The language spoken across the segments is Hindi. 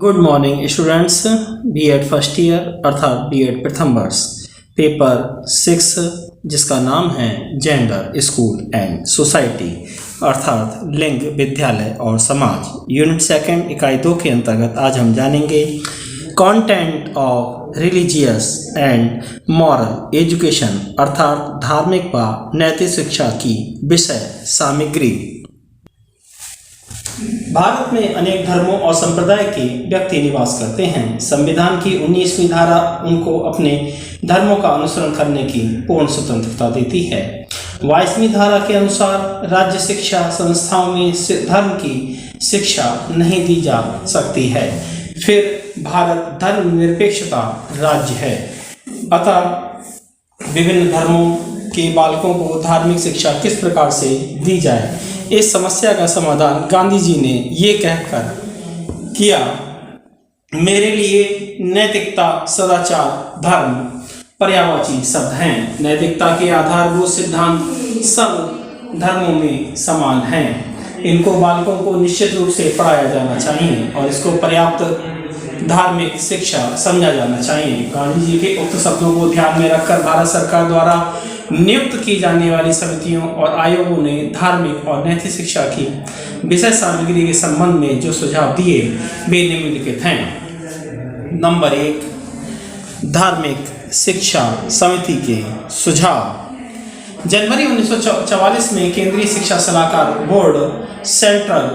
Good morning students. BEd first year अर्थात बीएड प्रथम वर्ष पेपर 6 जिसका नाम है जेंडर स्कूल एंड सोसाइटी अर्थात लिंग विद्यालय और समाज यूनिट 2 इकाई 2 के अंतर्गत आज हम जानेंगे content of religious and moral education अर्थात धार्मिक व नैतिक शिक्षा की विषय सामग्री। भारत में अनेक धर्मों और संप्रदाय के व्यक्ति निवास करते हैं। संविधान की 19वीं धारा उनको अपने धर्मों का अनुसरण करने की पूर्ण स्वतंत्रता देती है। 22वीं धारा के अनुसार राज्य शिक्षा संस्थाओं में धर्म की शिक्षा नहीं दी जा सकती है। फिर भारत धर्मनिरपेक्षता राज्य है, अतः विभिन्न धर्मों के बालकों को धार्मिक शिक्षा किस प्रकार से दी जाए, इस समस्या का समाधान गांधी जी ने ये कहकर किया, मेरे लिए नैतिकता, सदाचार, धर्म पर्यायवाची शब्द हैं। नैतिकता के आधारभूत सिद्धांत सब धर्मों में समान हैं। इनको बालकों को निश्चित रूप से पढ़ाया जाना चाहिए और इसको पर्याप्त धार्मिक शिक्षा समझा जाना चाहिए। गांधी जी के उक्त शब्दों को ध्यान में रखकर भारत सरकार द्वारा नियुक्त की जाने वाली समितियों और आयोगों ने धार्मिक और नैतिक शिक्षा की विषय सामग्री के संबंध में जो सुझाव दिए वे निम्नलिखित हैं। नंबर 1, धार्मिक शिक्षा समिति के सुझाव। जनवरी 1944 में केंद्रीय शिक्षा सलाहकार board central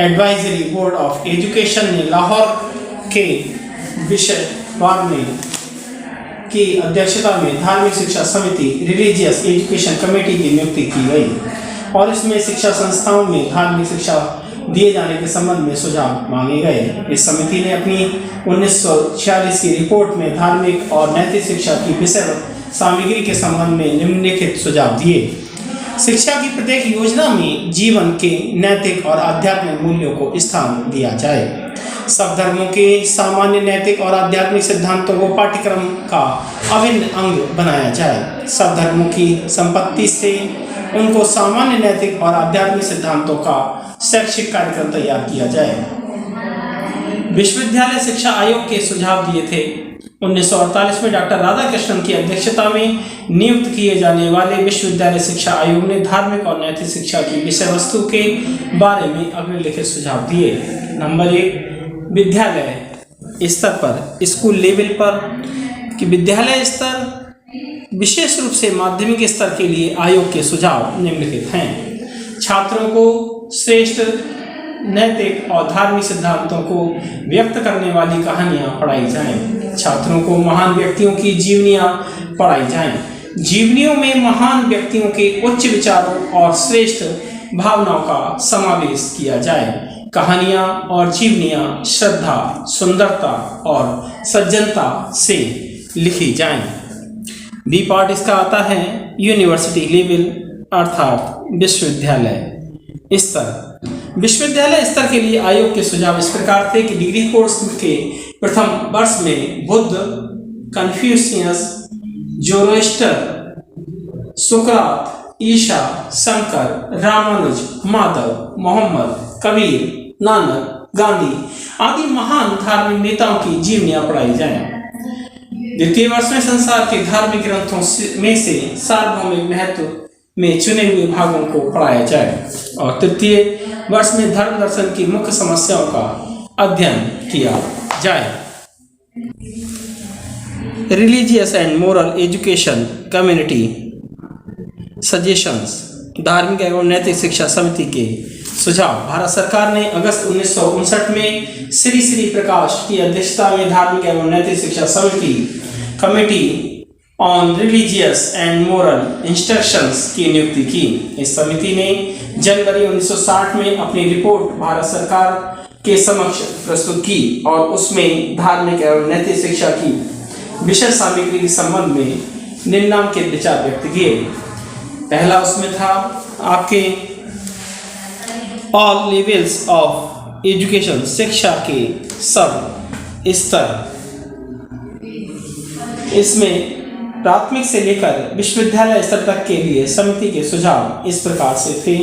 advisory board of education ने लाहौर के विषय में की अध्यक्षता में धार्मिक शिक्षा समिति रिलीजियस एजुकेशन कमेटी की नियुक्ति की गई और इसमें शिक्षा संस्थाओं में धार्मिक शिक्षा दिए जाने के संबंध में सुझाव मांगे गए। इस समिति ने अपनी 1946 की रिपोर्ट में धार्मिक और नैतिक शिक्षा की विषय सामग्री के संबंध में निम्नलिखित सुझाव दिए। शिक्षा की प्रत्येक योजना में जीवन के नैतिक और आध्यात्मिक मूल्यों को स्थान दिया जाए। सब धर्मों के सामान्य नैतिक और आध्यात्मिक सिद्धांतों को पाठ्यक्रम का अभिन्न अंग बनाया जाए। सब धर्मों की संपत्ति से उनको सामान्य नैतिक और आध्यात्मिक सिद्धांतों का शैक्षिक कार्यक्रम तैयार किया जाए। विश्वविद्यालय शिक्षा आयोग के सुझाव दिए थे। 1948 में डॉक्टर राधाकृष्णन की अध्यक्षता में नियुक्त किए जाने वाले विश्वविद्यालय शिक्षा आयोग ने धार्मिक और नैतिक शिक्षा की विषय वस्तु के बारे में अग्निलिखित सुझाव दिए। नंबर 1, विद्यालय स्तर पर स्कूल लेवल पर कि विद्यालय स्तर विशेष रूप से माध्यमिक स्तर के लिए आयोग के सुझाव निम्नलिखित हैं। छात्रों को श्रेष्ठ नैतिक और धार्मिक सिद्धांतों को व्यक्त करने वाली कहानियां पढ़ाई जाएं। छात्रों को महान व्यक्तियों की जीवनियां पढ़ाई जाएं। जीवनियों में महान व्यक्तियों के उच्च विचारों और श्रेष्ठ भावनाओं का समावेश किया जाए। कहानियां और जीवनियां श्रद्धा, सुंदरता और सज्जनता से लिखी जाएं। बी पार्ट इसका आता है यूनिवर्सिटी लेवल अर्थात विश्वविद्यालय स्तर। विश्वविद्यालय स्तर के लिए आयोग के सुझाव इस प्रकार थे कि डिग्री कोर्स के प्रथम वर्ष में बुद्ध, कन्फ्यूशियस, जोरोस्टर, सुकरात, ईशा, शंकर, रामानुज, माधव, मोहम्मद, कबीर, नानक, गांधी आदि महान धार्मिक नेताओं की जीवनियां पढ़ाई जाएं। द्वितीय वर्ष में संसार के धार्मिक ग्रंथों में से सार्वभौमिक महत्व में चुने हुए भागों को पढ़ाया जाए और तृतीय वर्ष में धर्म दर्शन की मुख्य समस्याओं का अध्ययन किया जाए। Religious and moral education community suggestions. धार्मिक एवं नैतिक शिक्षा समिति के सुझाव। भारत सरकार ने अगस्त 1959 में श्री श्री प्रकाश की अध्यक्षता में धार्मिक एवं नैतिक शिक्षा समिति committee on religious and moral instructions की नियुक्ति की। इस समिति ने जनवरी 1960 में अपनी रिपोर्ट भारत सरकार के समक्ष प्रस्तुत की और उसमें धार्मिक एवं नैतिक शिक्षा की विषय सामग्री के संबंध में निम्नलिखित विचार व्यक्त किए। पहला उसमें था आपके ऑल लेवल्स ऑफ एजुकेशन, शिक्षा के सब स्तर। इसमें प्राथमिक से लेकर विश्वविद्यालय स्तर तक के लिए समिति के सुझाव इस प्रकार से थे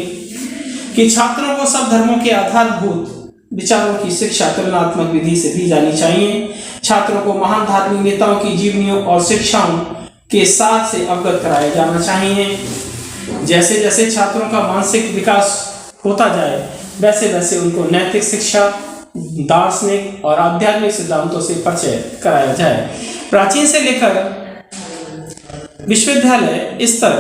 कि छात्रों को सब धर्मों के आधारभूत विचारों की शिक्षा तुलनात्मक विधि से दी जानी चाहिए। छात्रों को महान धार्मिक नेताओं की जीवनियों और शिक्षाओं के साथ से अवगत कराया जाना चाहिए। जैसे जैसे छात्रों का मानसिक विकास होता जाए वैसे वैसे उनको नैतिक शिक्षा, दार्शनिक और आध्यात्मिक सिद्धांतों से परिचय कराया जाए। प्राचीन से लेकर विश्वविद्यालय स्तर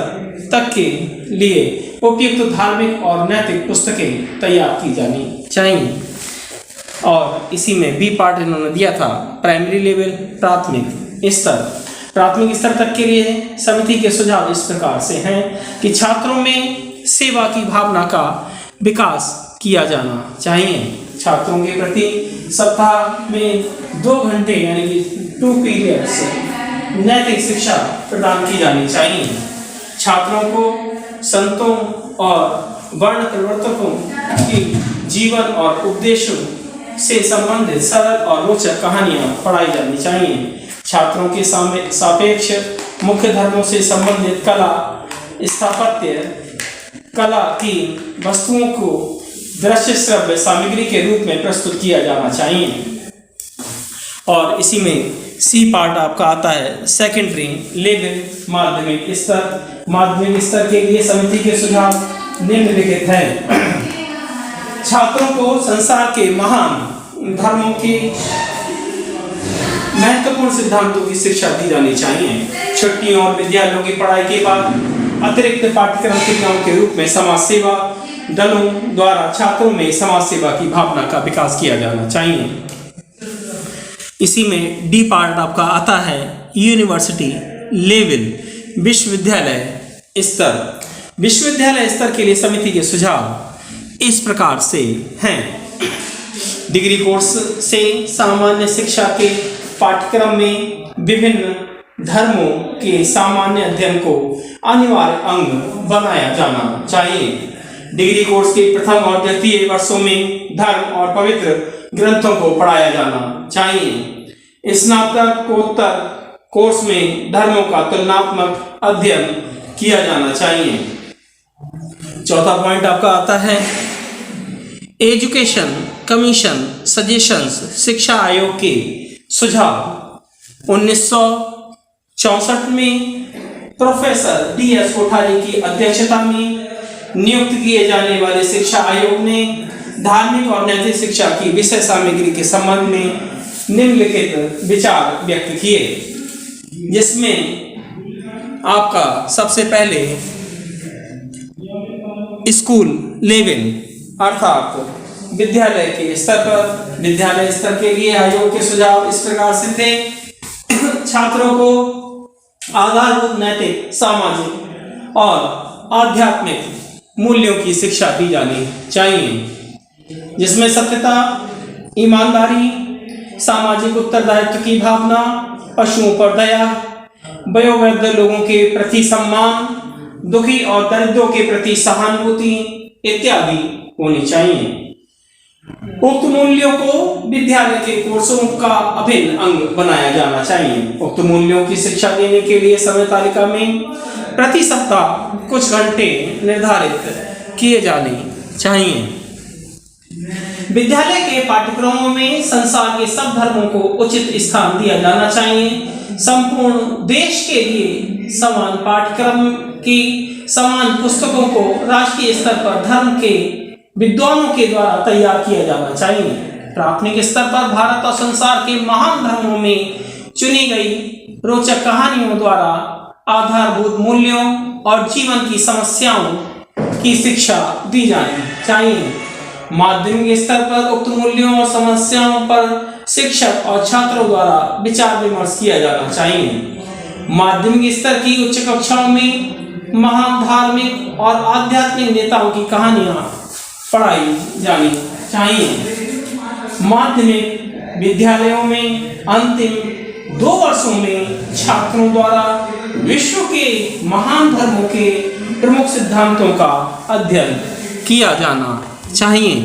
तक के लिए उपयुक्त धार्मिक और नैतिक पुस्तकें तैयार की जानी चाहिए। और इसी में बी पार्ट इन्होंने दिया था, प्राइमरी लेवल, प्राथमिक स्तर। प्राथमिक स्तर तक के लिए समिति के सुझाव इस प्रकार से हैं कि छात्रों में सेवा की भावना का विकास किया जाना चाहिए। छात्रों के प्रति सप्ताह में 2 घंटे यानी कि 2 पीरियड्स नैतिक शिक्षा प्रदान की जानी चाहिए। छात्रों को संतों और वर्ण प्रवर्तकों की जीवन और उपदेशों से संबंधित सरल और रोचक कहानियां पढ़ाई जानी चाहिए। छात्रों के सापेक्ष मुख्य धर्मों से संबंधित कला, स्थापत्य कला की वस्तुओं को दृश्य श्रव्य सामग्री के रूप में प्रस्तुत किया जाना चाहिए। और इसी में सी पार्ट आपका आता है, सेकेंडरी लेवल, माध्यमिक स्तर। माध्यमिक स्तर के लिए समिति के सुझाव निम्नलिखित हैं। छात्रों को संसार के महान धर्मों के महत्वपूर्ण सिद्धांतों की शिक्षा दी जानी चाहिए। छुट्टियों और विद्यालयों की पढ़ाई के बाद अतिरिक्त पाठ्यक्रम क्रियाओं के रूप में समाज सेवा दलों द्वारा छात्रों में समाज सेवा की भावना का विकास किया जाना चाहिए। इसी में डी पार्ट आपका आता है, यूनिवर्सिटी लेवल, विश्वविद्यालय स्तर। विश्वविद्यालय स्तर के लिए समिति के सुझाव इस प्रकार से हैं। डिग्री कोर्स से सामान्य शिक्षा के पाठ्यक्रम में विभिन्न धर्मों के सामान्य अध्ययन को अनिवार्य अंग बनाया जाना चाहिए। डिग्री कोर्स के प्रथम और द्वितीय वर्षों में धर्म और पवित्र ग्रंथों को पढ़ाया जाना चाहिए। स्नातकोत्तर कोर्स में धर्मों का तुलनात्मक अध्ययन किया जाना चाहिए। चौथा पॉइंट आपका आता है, एजुकेशन कमीशन सजेशंस, शिक्षा आयोग के सुझाव। 1964 में प्रोफेसर DS कोठारी की अध्यक्षता में नियुक्त किए जाने वाले शिक्षा आयोग ने धार्मिक और नैतिक शिक्षा की विषय सामग्री के संबंध में निम्नलिखित विचार व्यक्त किए, जिसमें आपका सबसे पहले स्कूल लेवल अर्थात विद्यालय के स्तर पर, विद्यालय स्तर के लिए आयोग के सुझाव इस प्रकार से थे। छात्रों को आधारभूत नैतिक, सामाजिक और आध्यात्मिक मूल्यों की शिक्षा दी जानी चाहिए, जिसमें सत्यता, ईमानदारी, सामाजिक उत्तरदायित्व की भावना, पशुओं पर दया, वयोवृद्ध लोगों के प्रति सम्मान, दुखी और दरिद्रों के प्रति सहानुभूति इत्यादि होनी चाहिए। उक्त मूल्यों को विद्यालय के कोर्सों का अभिन्न अंग बनाया जाना चाहिए। उक्त मूल्यों की शिक्षा देने के लिए समय तालिका में प्रति सप्ताह कुछ घंटे निर्धारित किए जाने चाहिए। विद्यालय के पाठ्यक्रमों में संसार के सब धर्मों को उचित स्थान दिया जाना चाहिए। संपूर्ण देश के लिए समान पाठ्यक्रम की समान पुस्तकों को राष्ट्रीय स्तर पर धर्म के विद्वानों के द्वारा तैयार किया जाना चाहिए। प्राथमिक स्तर पर भारत और संसार के महान धर्मों में चुनी गई रोचक कहानियों द्वारा आधारभूत मूल्यों और जीवन की समस्याओं की शिक्षा दी जानी चाहिए। माध्यमिक स्तर पर उक्त मूल्यों और समस्याओं पर शिक्षक और छात्रों द्वारा विचार विमर्श किया जाना चाहिए। माध्यमिक स्तर की उच्च कक्षाओं में महान धार्मिक और आध्यात्मिक नेताओं की कहानियां पढ़ाई जानी चाहिए। माध्यमिक विद्यालयों में अंतिम 2 वर्षों में छात्रों द्वारा विश्व के महान धर्मों के प्रमुख सिद्धांतों का अध्ययन किया जाना चाहिए।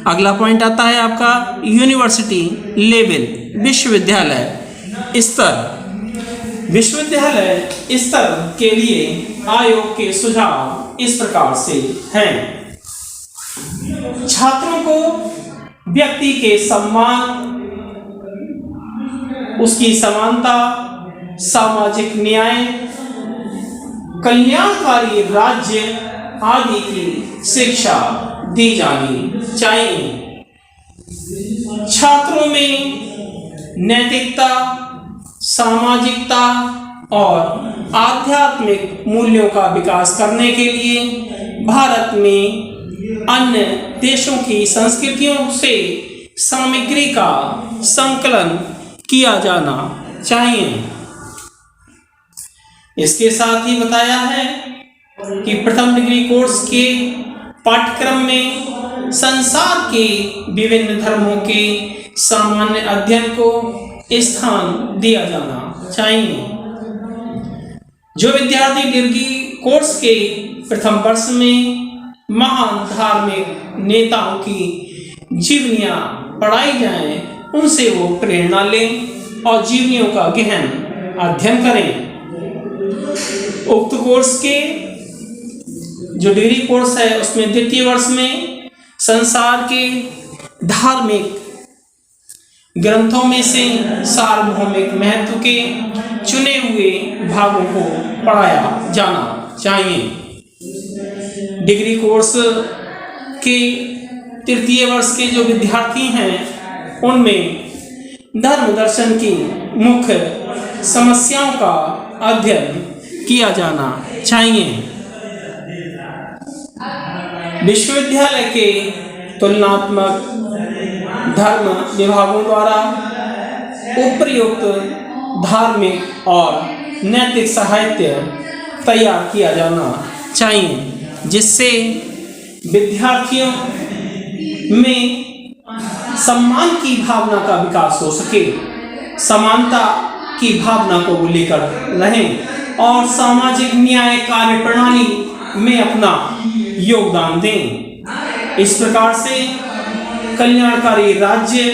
अगला पॉइंट आता है आपका यूनिवर्सिटी लेवल, विश्वविद्यालय स्तर। विश्वविद्यालय स्तर के लिए आयोग के सुझाव इस प्रकार से हैं। छात्रों को व्यक्ति के सम्मान, उसकी समानता, सामाजिक न्याय, कल्याणकारी राज्य आदि की शिक्षा दी जानी चाहिए। छात्रों में नैतिकता, सामाजिकता और आध्यात्मिक मूल्यों का विकास करने के लिए भारत में अन्य देशों की संस्कृतियों से सामग्री का संकलन किया जाना चाहिए। इसके साथ ही बताया है कि प्रथम डिग्री कोर्स के पाठ्यक्रम में संसार के विभिन्न धर्मों के सामान्य अध्ययन को स्थान दिया जाना चाहिए। जो विद्यार्थी डिग्री कोर्स के प्रथम वर्ष में महान धार्मिक नेताओं की जीवनियां पढ़ाई जाएं, उनसे वो प्रेरणा लें और जीवनियों का गहन अध्ययन करें। उक्त कोर्स के जो डिग्री कोर्स है उसमें द्वितीय वर्ष में संसार के धार्मिक ग्रंथों में से सार्वभौमिक महत्व के चुने हुए भागों को पढ़ाया जाना चाहिए। डिग्री कोर्स के तृतीय वर्ष के जो विद्यार्थी हैं उनमें धर्म दर्शन की मुख्य समस्याओं का अध्ययन किया जाना चाहिए। विश्वविद्यालय के तुलनात्मक धर्म विभागों द्वारा उपयुक्त धार्मिक और नैतिक साहित्य तैयार किया जाना चाहिए, जिससे विद्यार्थियों में सम्मान की भावना का विकास हो सके, समानता की भावना को वो लेकर रहें और सामाजिक न्याय कार्य प्रणाली में अपना योगदान दें। इस प्रकार से कल्याणकारी राज्य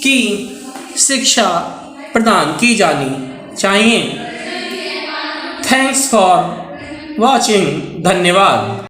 की शिक्षा प्रदान की जानी चाहिए। Thanks for watching. धन्यवाद।